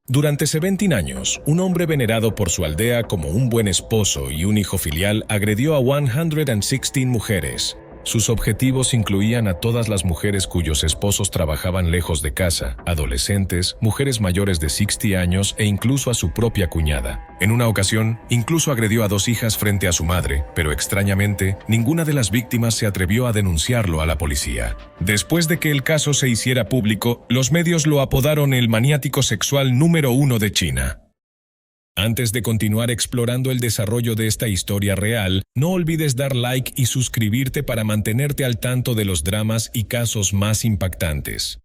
Durante 17 años, un hombre venerado por su aldea como un buen esposo y un hijo filial agredió a 116 mujeres. Sus objetivos incluían a todas las mujeres cuyos esposos trabajaban lejos de casa, adolescentes, mujeres mayores de 60 años e incluso a su propia cuñada. En una ocasión, incluso agredió a 2 hijas frente a su madre, pero extrañamente, ninguna de las víctimas se atrevió a denunciarlo a la policía. Después de que el caso se hiciera público, los medios lo apodaron el maniático sexual número 1 de China. Antes de continuar explorando el desarrollo de esta historia real, no olvides dar like y suscribirte para mantenerte al tanto de los dramas y casos más impactantes.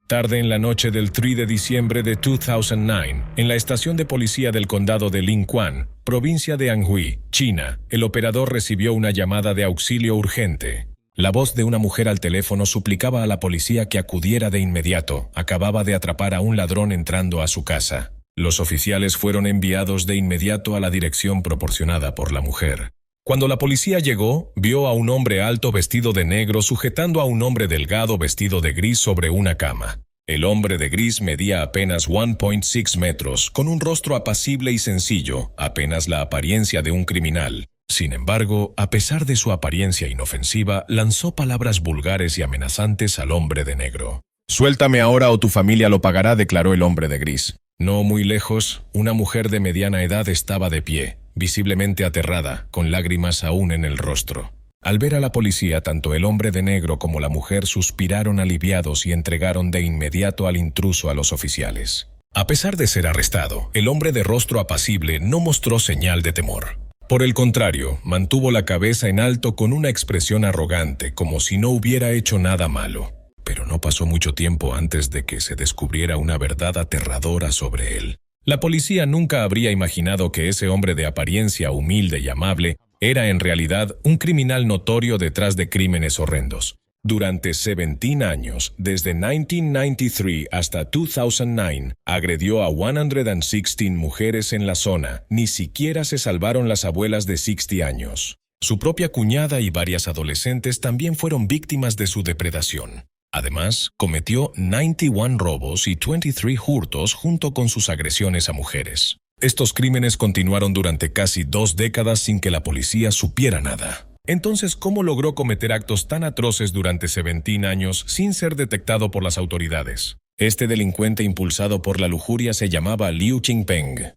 Tarde en la noche del 3 de diciembre de 2009, en la estación de policía del condado de Linquan, provincia de Anhui, China, el operador recibió una llamada de auxilio urgente. La voz de una mujer al teléfono suplicaba a la policía que acudiera de inmediato. Acababa de atrapar a un ladrón entrando a su casa. Los oficiales fueron enviados de inmediato a la dirección proporcionada por la mujer. Cuando la policía llegó, vio a un hombre alto vestido de negro sujetando a un hombre delgado vestido de gris sobre una cama. El hombre de gris medía apenas 1.6 metros, con un rostro apacible y sencillo, apenas la apariencia de un criminal. Sin embargo, a pesar de su apariencia inofensiva, lanzó palabras vulgares y amenazantes al hombre de negro. «Suéltame ahora o tu familia lo pagará», declaró el hombre de gris. No muy lejos, una mujer de mediana edad estaba de pie, visiblemente aterrada, con lágrimas aún en el rostro. Al ver a la policía, tanto el hombre de negro como la mujer suspiraron aliviados y entregaron de inmediato al intruso a los oficiales. A pesar de ser arrestado, el hombre de rostro apacible no mostró señal de temor. Por el contrario, mantuvo la cabeza en alto con una expresión arrogante, como si no hubiera hecho nada malo. Pero no pasó mucho tiempo antes de que se descubriera una verdad aterradora sobre él. La policía nunca habría imaginado que ese hombre de apariencia humilde y amable era en realidad un criminal notorio detrás de crímenes horrendos. Durante 17 años, desde 1993 hasta 2009, agredió a 116 mujeres en la zona. Ni siquiera se salvaron las abuelas de 60 años. Su propia cuñada y varias adolescentes también fueron víctimas de su depredación. Además, cometió 91 robos y 23 hurtos junto con sus agresiones a mujeres. Estos crímenes continuaron durante casi 2 décadas sin que la policía supiera nada. Entonces, ¿cómo logró cometer actos tan atroces durante 17 años sin ser detectado por las autoridades? Este delincuente impulsado por la lujuria se llamaba Liu Qingpeng.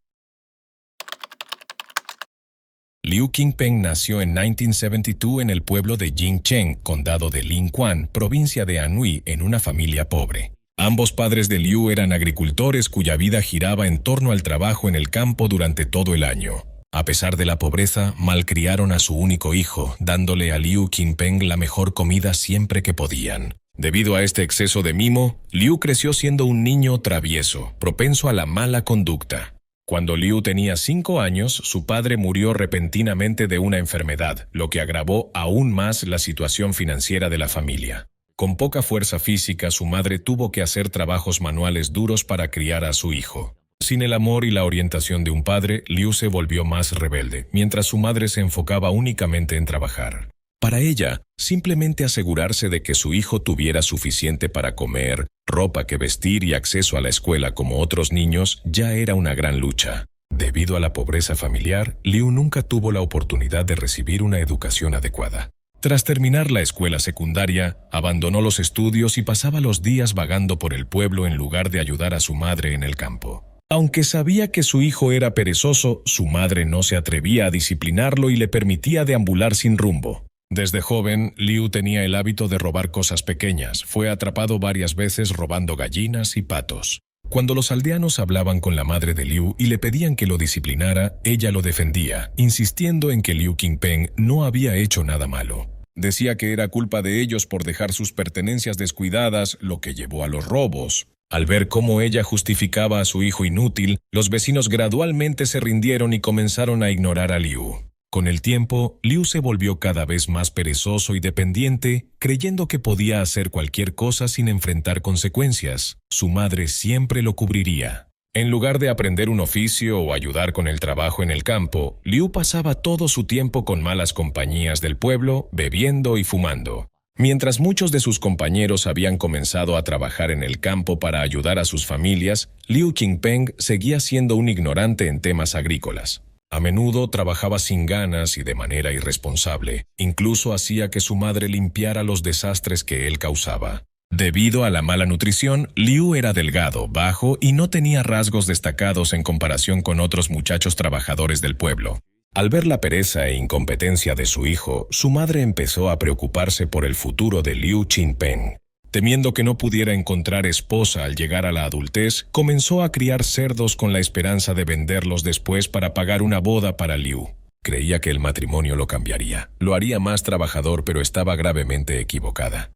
Liu Qingpeng nació en 1972 en el pueblo de Jingcheng, condado de Linquan, provincia de Anhui, en una familia pobre. Ambos padres de Liu eran agricultores cuya vida giraba en torno al trabajo en el campo durante todo el año. A pesar de la pobreza, malcriaron a su único hijo, dándole a Liu Qingpeng la mejor comida siempre que podían. Debido a este exceso de mimo, Liu creció siendo un niño travieso, propenso a la mala conducta. Cuando Liu tenía 5 años, su padre murió repentinamente de una enfermedad, lo que agravó aún más la situación financiera de la familia. Con poca fuerza física, su madre tuvo que hacer trabajos manuales duros para criar a su hijo. Sin el amor y la orientación de un padre, Liu se volvió más rebelde, mientras su madre se enfocaba únicamente en trabajar. Para ella, simplemente asegurarse de que su hijo tuviera suficiente para comer, ropa que vestir y acceso a la escuela como otros niños ya era una gran lucha. Debido a la pobreza familiar, Liu nunca tuvo la oportunidad de recibir una educación adecuada. Tras terminar la escuela secundaria, abandonó los estudios y pasaba los días vagando por el pueblo en lugar de ayudar a su madre en el campo. Aunque sabía que su hijo era perezoso, su madre no se atrevía a disciplinarlo y le permitía deambular sin rumbo. Desde joven, Liu tenía el hábito de robar cosas pequeñas. Fue atrapado varias veces robando gallinas y patos. Cuando los aldeanos hablaban con la madre de Liu y le pedían que lo disciplinara, ella lo defendía, insistiendo en que Liu Qingpeng no había hecho nada malo. Decía que era culpa de ellos por dejar sus pertenencias descuidadas, lo que llevó a los robos. Al ver cómo ella justificaba a su hijo inútil, los vecinos gradualmente se rindieron y comenzaron a ignorar a Liu. Con el tiempo, Liu se volvió cada vez más perezoso y dependiente, creyendo que podía hacer cualquier cosa sin enfrentar consecuencias. Su madre siempre lo cubriría. En lugar de aprender un oficio o ayudar con el trabajo en el campo, Liu pasaba todo su tiempo con malas compañías del pueblo, bebiendo y fumando. Mientras muchos de sus compañeros habían comenzado a trabajar en el campo para ayudar a sus familias, Liu Qingpeng seguía siendo un ignorante en temas agrícolas. A menudo trabajaba sin ganas y de manera irresponsable, incluso hacía que su madre limpiara los desastres que él causaba. Debido a la mala nutrición, Liu era delgado, bajo y no tenía rasgos destacados en comparación con otros muchachos trabajadores del pueblo. Al ver la pereza e incompetencia de su hijo, su madre empezó a preocuparse por el futuro de Liu Qingpeng. Temiendo que no pudiera encontrar esposa al llegar a la adultez, comenzó a criar cerdos con la esperanza de venderlos después para pagar una boda para Liu. Creía que el matrimonio lo cambiaría, lo haría más trabajador, pero estaba gravemente equivocada.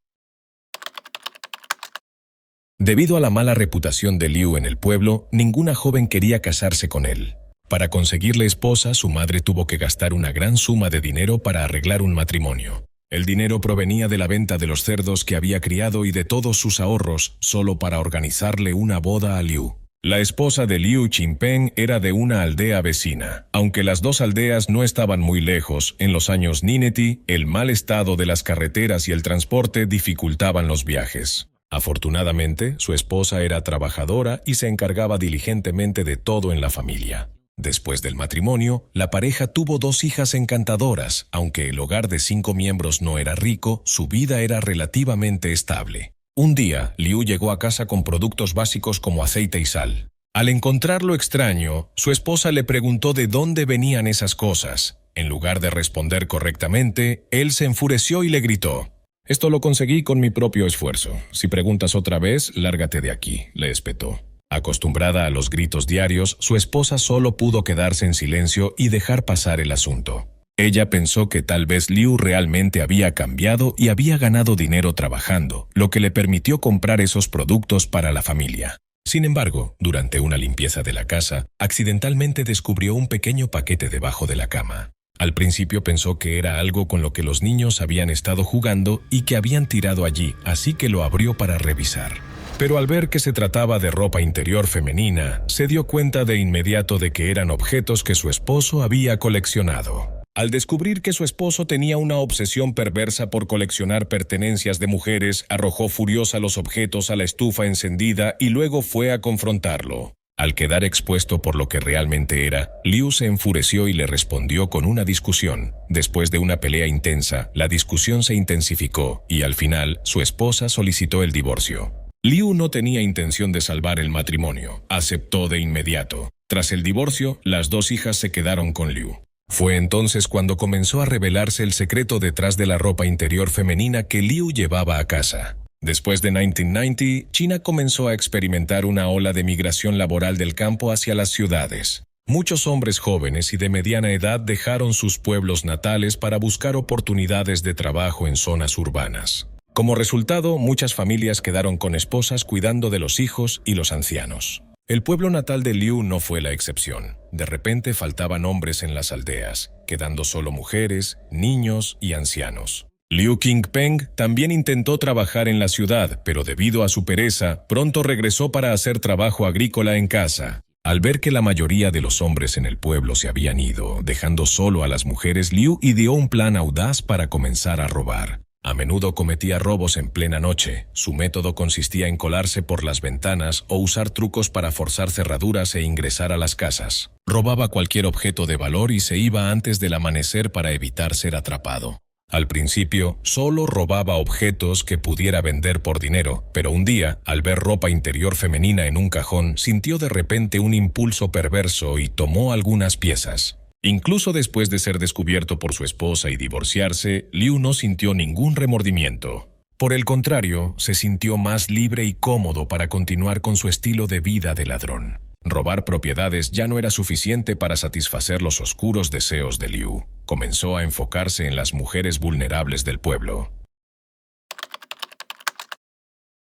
Debido a la mala reputación de Liu en el pueblo, ninguna joven quería casarse con él. Para conseguirle esposa, su madre tuvo que gastar una gran suma de dinero para arreglar un matrimonio. El dinero provenía de la venta de los cerdos que había criado y de todos sus ahorros, solo para organizarle una boda a Liu. La esposa de Liu Qingpeng era de una aldea vecina. Aunque las dos aldeas no estaban muy lejos, en los años Nineti, el mal estado de las carreteras y el transporte dificultaban los viajes. Afortunadamente, su esposa era trabajadora y se encargaba diligentemente de todo en la familia. Después del matrimonio, la pareja tuvo 2 hijas encantadoras. Aunque el hogar de 5 miembros no era rico, su vida era relativamente estable. Un día, Liu llegó a casa con productos básicos como aceite y sal. Al encontrarlo extraño, su esposa le preguntó de dónde venían esas cosas. En lugar de responder correctamente, él se enfureció y le gritó: «Esto lo conseguí con mi propio esfuerzo. Si preguntas otra vez, lárgate de aquí», le espetó. Acostumbrada a los gritos diarios, su esposa solo pudo quedarse en silencio y dejar pasar el asunto. Ella pensó que tal vez Liu realmente había cambiado y había ganado dinero trabajando, lo que le permitió comprar esos productos para la familia. Sin embargo, durante una limpieza de la casa, accidentalmente descubrió un pequeño paquete debajo de la cama. Al principio pensó que era algo con lo que los niños habían estado jugando y que habían tirado allí, así que lo abrió para revisar. Pero al ver que se trataba de ropa interior femenina, se dio cuenta de inmediato de que eran objetos que su esposo había coleccionado. Al descubrir que su esposo tenía una obsesión perversa por coleccionar pertenencias de mujeres, arrojó furiosa los objetos a la estufa encendida y luego fue a confrontarlo. Al quedar expuesto por lo que realmente era, Liu se enfureció y le respondió con una discusión. Después de una pelea intensa, la discusión se intensificó y al final, su esposa solicitó el divorcio. Liu no tenía intención de salvar el matrimonio. Aceptó de inmediato. Tras el divorcio, las 2 hijas se quedaron con Liu. Fue entonces cuando comenzó a revelarse el secreto detrás de la ropa interior femenina que Liu llevaba a casa. Después de 1990, China comenzó a experimentar una ola de migración laboral del campo hacia las ciudades. Muchos hombres jóvenes y de mediana edad dejaron sus pueblos natales para buscar oportunidades de trabajo en zonas urbanas. Como resultado, muchas familias quedaron con esposas cuidando de los hijos y los ancianos. El pueblo natal de Liu no fue la excepción. De repente faltaban hombres en las aldeas, quedando solo mujeres, niños y ancianos. Liu Qingpeng también intentó trabajar en la ciudad, pero debido a su pereza, pronto regresó para hacer trabajo agrícola en casa. Al ver que la mayoría de los hombres en el pueblo se habían ido, dejando solo a las mujeres, Liu ideó un plan audaz para comenzar a robar. A menudo cometía robos en plena noche. Su método consistía en colarse por las ventanas o usar trucos para forzar cerraduras e ingresar a las casas. Robaba cualquier objeto de valor y se iba antes del amanecer para evitar ser atrapado. Al principio, solo robaba objetos que pudiera vender por dinero, pero un día, al ver ropa interior femenina en un cajón, sintió de repente un impulso perverso y tomó algunas piezas. Incluso después de ser descubierto por su esposa y divorciarse, Liu no sintió ningún remordimiento. Por el contrario, se sintió más libre y cómodo para continuar con su estilo de vida de ladrón. Robar propiedades ya no era suficiente para satisfacer los oscuros deseos de Liu. Comenzó a enfocarse en las mujeres vulnerables del pueblo.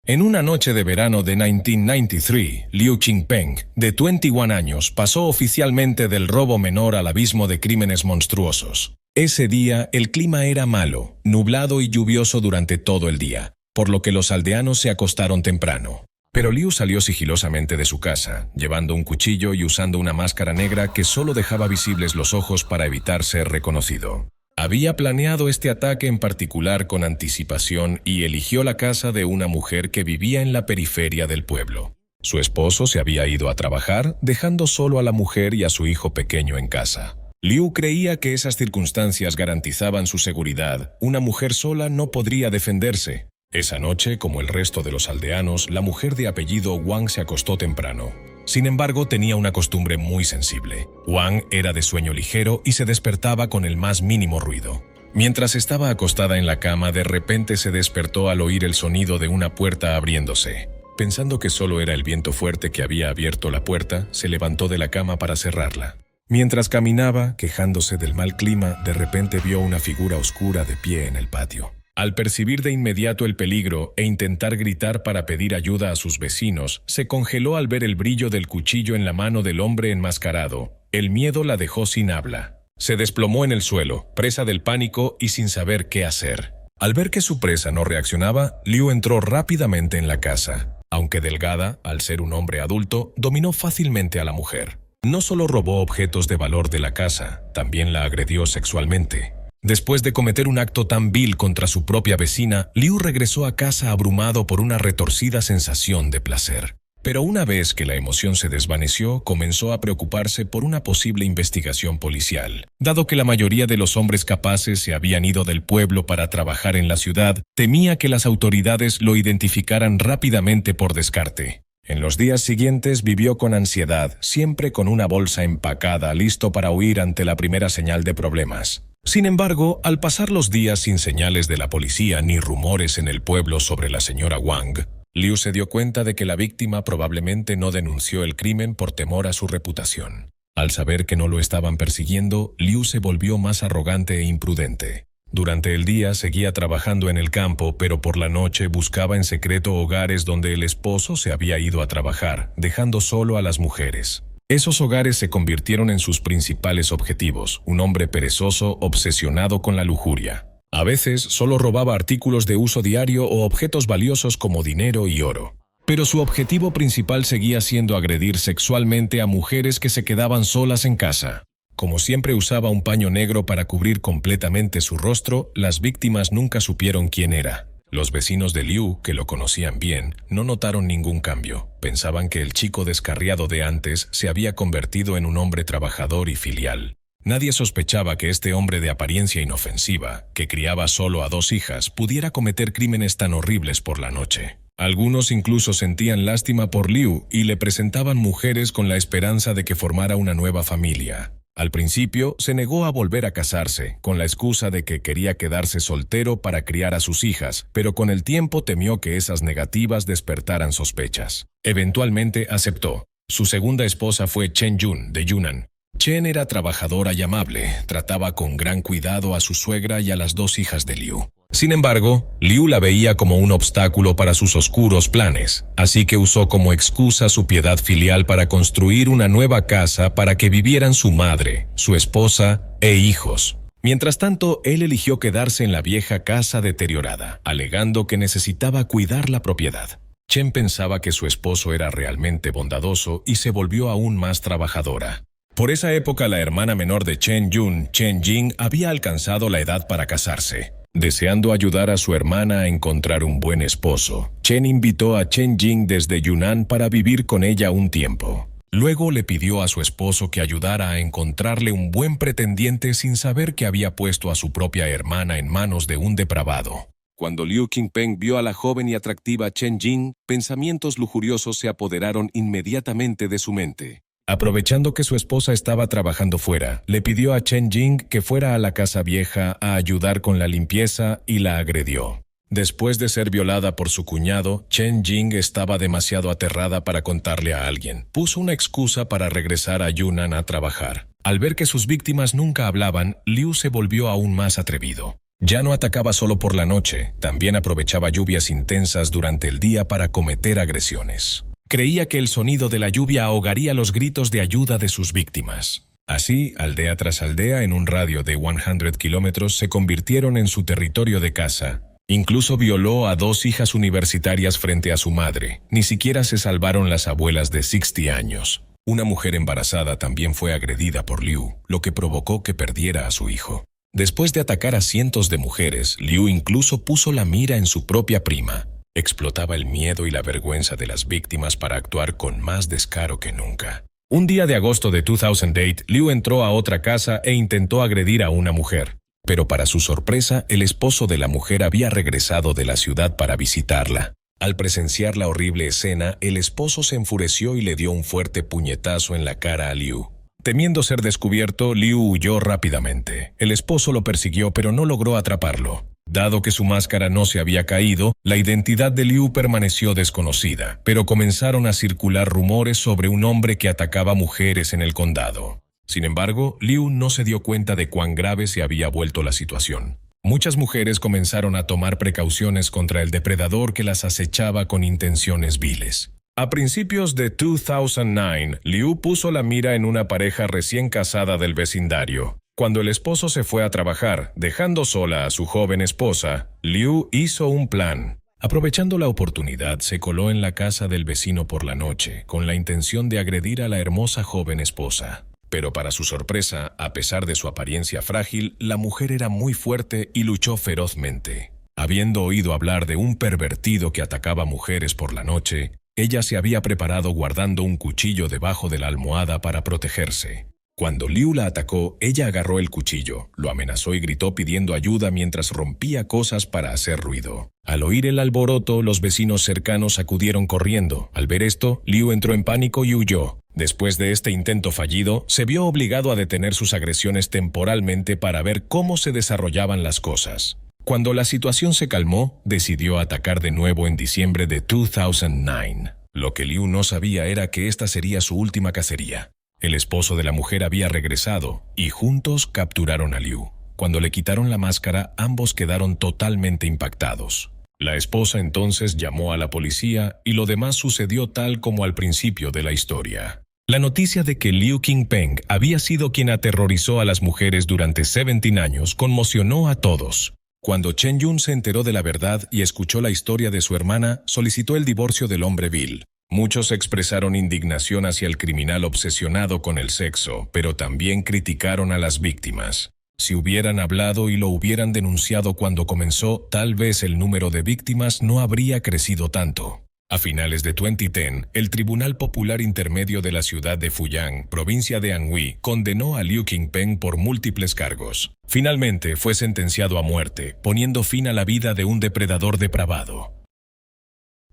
En una noche de verano de 1993, Liu Qingpeng, de 21 años, pasó oficialmente del robo menor al abismo de crímenes monstruosos. Ese día, el clima era malo, nublado y lluvioso durante todo el día, por lo que los aldeanos se acostaron temprano. Pero Liu salió sigilosamente de su casa, llevando un cuchillo y usando una máscara negra que solo dejaba visibles los ojos para evitar ser reconocido. Había planeado este ataque en particular con anticipación y eligió la casa de una mujer que vivía en la periferia del pueblo. Su esposo se había ido a trabajar, dejando solo a la mujer y a su hijo pequeño en casa. Liu creía que esas circunstancias garantizaban su seguridad. Una mujer sola no podría defenderse. Esa noche, como el resto de los aldeanos, la mujer de apellido Wang se acostó temprano. Sin embargo, tenía una costumbre muy sensible. Wang era de sueño ligero y se despertaba con el más mínimo ruido. Mientras estaba acostada en la cama, de repente se despertó al oír el sonido de una puerta abriéndose. Pensando que solo era el viento fuerte que había abierto la puerta, se levantó de la cama para cerrarla. Mientras caminaba, quejándose del mal clima, de repente vio una figura oscura de pie en el patio. Al percibir de inmediato el peligro e intentar gritar para pedir ayuda a sus vecinos, se congeló al ver el brillo del cuchillo en la mano del hombre enmascarado. El miedo la dejó sin habla. Se desplomó en el suelo, presa del pánico y sin saber qué hacer. Al ver que su presa no reaccionaba, Liu entró rápidamente en la casa. Aunque delgada, al ser un hombre adulto, dominó fácilmente a la mujer. No solo robó objetos de valor de la casa, también la agredió sexualmente. Después de cometer un acto tan vil contra su propia vecina, Liu regresó a casa abrumado por una retorcida sensación de placer. Pero una vez que la emoción se desvaneció, comenzó a preocuparse por una posible investigación policial. Dado que la mayoría de los hombres capaces se habían ido del pueblo para trabajar en la ciudad, temía que las autoridades lo identificaran rápidamente por descarte. En los días siguientes vivió con ansiedad, siempre con una bolsa empacada, listo para huir ante la primera señal de problemas. Sin embargo, al pasar los días sin señales de la policía ni rumores en el pueblo sobre la señora Wang, Liu se dio cuenta de que la víctima probablemente no denunció el crimen por temor a su reputación. Al saber que no lo estaban persiguiendo, Liu se volvió más arrogante e imprudente. Durante el día seguía trabajando en el campo, pero por la noche buscaba en secreto hogares donde el esposo se había ido a trabajar, dejando solo a las mujeres. Esos hogares se convirtieron en sus principales objetivos, un hombre perezoso obsesionado con la lujuria. A veces solo robaba artículos de uso diario o objetos valiosos como dinero y oro. Pero su objetivo principal seguía siendo agredir sexualmente a mujeres que se quedaban solas en casa. Como siempre usaba un paño negro para cubrir completamente su rostro, las víctimas nunca supieron quién era. Los vecinos de Liu, que lo conocían bien, no notaron ningún cambio. Pensaban que el chico descarriado de antes se había convertido en un hombre trabajador y filial. Nadie sospechaba que este hombre de apariencia inofensiva, que criaba solo a 2 hijas, pudiera cometer crímenes tan horribles por la noche. Algunos incluso sentían lástima por Liu y le presentaban mujeres con la esperanza de que formara una nueva familia. Al principio, se negó a volver a casarse, con la excusa de que quería quedarse soltero para criar a sus hijas, pero con el tiempo temió que esas negativas despertaran sospechas. Eventualmente aceptó. Su segunda esposa fue Chen Yun, de Yunnan. Chen era trabajadora y amable, trataba con gran cuidado a su suegra y a las 2 hijas de Liu. Sin embargo, Liu la veía como un obstáculo para sus oscuros planes, así que usó como excusa su piedad filial para construir una nueva casa para que vivieran su madre, su esposa e hijos. Mientras tanto, él eligió quedarse en la vieja casa deteriorada, alegando que necesitaba cuidar la propiedad. Chen pensaba que su esposo era realmente bondadoso y se volvió aún más trabajadora. Por esa época, la hermana menor de Chen Yun, Chen Jing, había alcanzado la edad para casarse. Deseando ayudar a su hermana a encontrar un buen esposo, Chen invitó a Chen Jing desde Yunnan para vivir con ella un tiempo. Luego le pidió a su esposo que ayudara a encontrarle un buen pretendiente sin saber que había puesto a su propia hermana en manos de un depravado. Cuando Liu Qingpeng vio a la joven y atractiva Chen Jing, pensamientos lujuriosos se apoderaron inmediatamente de su mente. Aprovechando que su esposa estaba trabajando fuera, le pidió a Chen Jing que fuera a la casa vieja a ayudar con la limpieza y la agredió. Después de ser violada por su cuñado, Chen Jing estaba demasiado aterrada para contarle a alguien. Puso una excusa para regresar a Yunnan a trabajar. Al ver que sus víctimas nunca hablaban, Liu se volvió aún más atrevido. Ya no atacaba solo por la noche, también aprovechaba lluvias intensas durante el día para cometer agresiones. Creía que el sonido de la lluvia ahogaría los gritos de ayuda de sus víctimas. Así, aldea tras aldea en un radio de 100 kilómetros se convirtieron en su territorio de caza. Incluso violó a 2 hijas universitarias frente a su madre. Ni siquiera se salvaron las abuelas de 60 años. Una mujer embarazada también fue agredida por Liu, lo que provocó que perdiera a su hijo. Después de atacar a cientos de mujeres, Liu incluso puso la mira en su propia prima. Explotaba el miedo y la vergüenza de las víctimas para actuar con más descaro que nunca. Un día de agosto de 2008, Liu entró a otra casa e intentó agredir a una mujer. Pero para su sorpresa, el esposo de la mujer había regresado de la ciudad para visitarla. Al presenciar la horrible escena, el esposo se enfureció y le dio un fuerte puñetazo en la cara a Liu. Temiendo ser descubierto, Liu huyó rápidamente. El esposo lo persiguió, pero no logró atraparlo. Dado que su máscara no se había caído, la identidad de Liu permaneció desconocida, pero comenzaron a circular rumores sobre un hombre que atacaba mujeres en el condado. Sin embargo, Liu no se dio cuenta de cuán grave se había vuelto la situación. Muchas mujeres comenzaron a tomar precauciones contra el depredador que las acechaba con intenciones viles. A principios de 2009, Liu puso la mira en una pareja recién casada del vecindario. Cuando el esposo se fue a trabajar, dejando sola a su joven esposa, Liu hizo un plan. Aprovechando la oportunidad, se coló en la casa del vecino por la noche, con la intención de agredir a la hermosa joven esposa. Pero para su sorpresa, a pesar de su apariencia frágil, la mujer era muy fuerte y luchó ferozmente. Habiendo oído hablar de un pervertido que atacaba mujeres por la noche, ella se había preparado guardando un cuchillo debajo de la almohada para protegerse. Cuando Liu la atacó, ella agarró el cuchillo, lo amenazó y gritó pidiendo ayuda mientras rompía cosas para hacer ruido. Al oír el alboroto, los vecinos cercanos acudieron corriendo. Al ver esto, Liu entró en pánico y huyó. Después de este intento fallido, se vio obligado a detener sus agresiones temporalmente para ver cómo se desarrollaban las cosas. Cuando la situación se calmó, decidió atacar de nuevo en diciembre de 2009. Lo que Liu no sabía era que esta sería su última cacería. El esposo de la mujer había regresado y juntos capturaron a Liu. Cuando le quitaron la máscara, ambos quedaron totalmente impactados. La esposa entonces llamó a la policía y lo demás sucedió tal como al principio de la historia. La noticia de que Liu Qingpeng había sido quien aterrorizó a las mujeres durante 17 años conmocionó a todos. Cuando Chen Yun se enteró de la verdad y escuchó la historia de su hermana, solicitó el divorcio del hombre vil. Muchos expresaron indignación hacia el criminal obsesionado con el sexo, pero también criticaron a las víctimas. Si hubieran hablado y lo hubieran denunciado cuando comenzó, tal vez el número de víctimas no habría crecido tanto. A finales de 2010, el Tribunal Popular Intermedio de la ciudad de Fuyang, provincia de Anhui, condenó a Liu Qingpeng por múltiples cargos. Finalmente fue sentenciado a muerte, poniendo fin a la vida de un depredador depravado.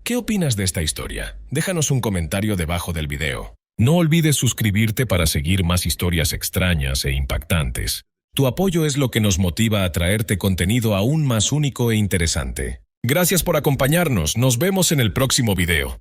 ¿Qué opinas de esta historia? Déjanos un comentario debajo del video. No olvides suscribirte para seguir más historias extrañas e impactantes. Tu apoyo es lo que nos motiva a traerte contenido aún más único e interesante. Gracias por acompañarnos. Nos vemos en el próximo video.